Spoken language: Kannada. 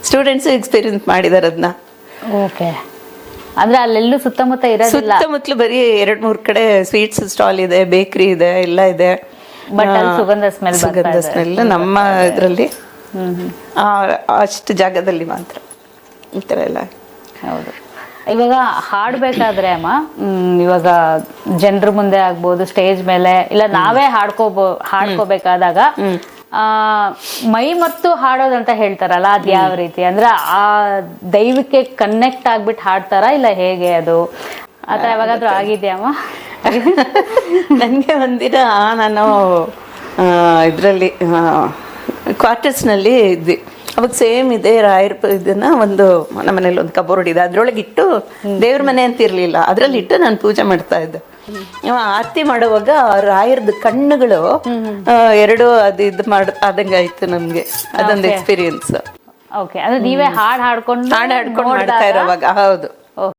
ಸ್ಟೂಡೆಂಟ್ಸ್ ಎಕ್ಸ್ಪೀರಿಯನ್ಸ್ ಮಾಡಿದಾರೆ ಅದನ್ನ. ಓಕೆ, ಅಂದ್ರೆ ಅಲ್ಲೆಲ್ಲೂ ಸುತ್ತಮುತ್ತ ಇರೋದಿಲ್ಲ? ಸುತ್ತಮುತ್ತಲು ಬರೀ 2-3 ಕಡೆ ಸ್ವೀಟ್ಸ್ ಸ್ಟಾಲ್ ಇದೆ, ಬೇಕರಿ ಇದೆ, ಎಲ್ಲ ಇದೆ. ಬಟ್ ಅಲ್ಲಿ ಸುಗಂಧ ಸ್ಮೆಲ್ ನಮ್ಮ ಇದರಲ್ಲಿ ಅಷ್ಟು ಜಾಗದಲ್ಲಿ ಮಾತ್ರ ಈ ಥರ ಎಲ್ಲ. ಹೌದು. ಇವಾಗ ಹಾಡ್ಬೇಕಾದ್ರೆ ಅಮ್ಮ, ಇವಾಗ ಜನರ ಮುಂದೆ ಆಗ್ಬೋದು, ಸ್ಟೇಜ್ ಮೇಲೆ, ಇಲ್ಲ ನಾವೇ ಹಾಡ್ಕೋಬೇಕಾದಾಗ ಮೈ ಮತ್ತು ಹಾಡೋದಂತ ಹೇಳ್ತಾರಲ್ಲ, ಅದ್ ಯಾವ ರೀತಿ? ಅಂದ್ರೆ ಆ ದೈವಕ್ಕೆ ಕನೆಕ್ಟ್ ಆಗ್ಬಿಟ್ಟು ಹಾಡ್ತಾರ, ಇಲ್ಲ ಹೇಗೆ ಅದು? ಆತರ ಯಾವಾಗಾದ್ರೂ ಆಗಿದ್ಯಾಮ್ಮ? ನನಗೆ ಒಂದಿನ ನಾನು ಇದರಲ್ಲಿ ಕ್ವಾರ್ಟರ್ಸ್ನಲ್ಲಿ ಇದ್ವಿ. ಅವಾಗ ಸೇಮ್ ಇದೆ ರಾಯರ್ ಇದನ್ನ ಒಂದು ನಮ್ಮನೇಲಿ ಒಂದು ಕಬೋರ್ಡ್ ಇದೆ, ಅದ್ರೊಳಗೆ ಇಟ್ಟು, ದೇವ್ರ ಮನೆ ಅಂತ ಇರ್ಲಿಲ್ಲ, ಅದ್ರಲ್ಲಿ ಇಟ್ಟು ನಾನು ಪೂಜೆ ಮಾಡ್ತಾ ಇದ್ದೆ. ಆರತಿ ಮಾಡುವಾಗ ರಾಯರ್ದು ಕಣ್ಣುಗಳು ಎರಡು ಇದು ಆದಂಗ ಆಯ್ತು ನಮ್ಗೆ. ಅದೊಂದು ಎಕ್ಸ್ಪೀರಿಯನ್ಸ್. ಓಕೆ, ಅಂದ್ರೆ ನೀವೇ ಹಾಡ್ಕೊಂಡು ಮಾಡ್ತಾ ಇರೋವಾಗ. ಹೌದು.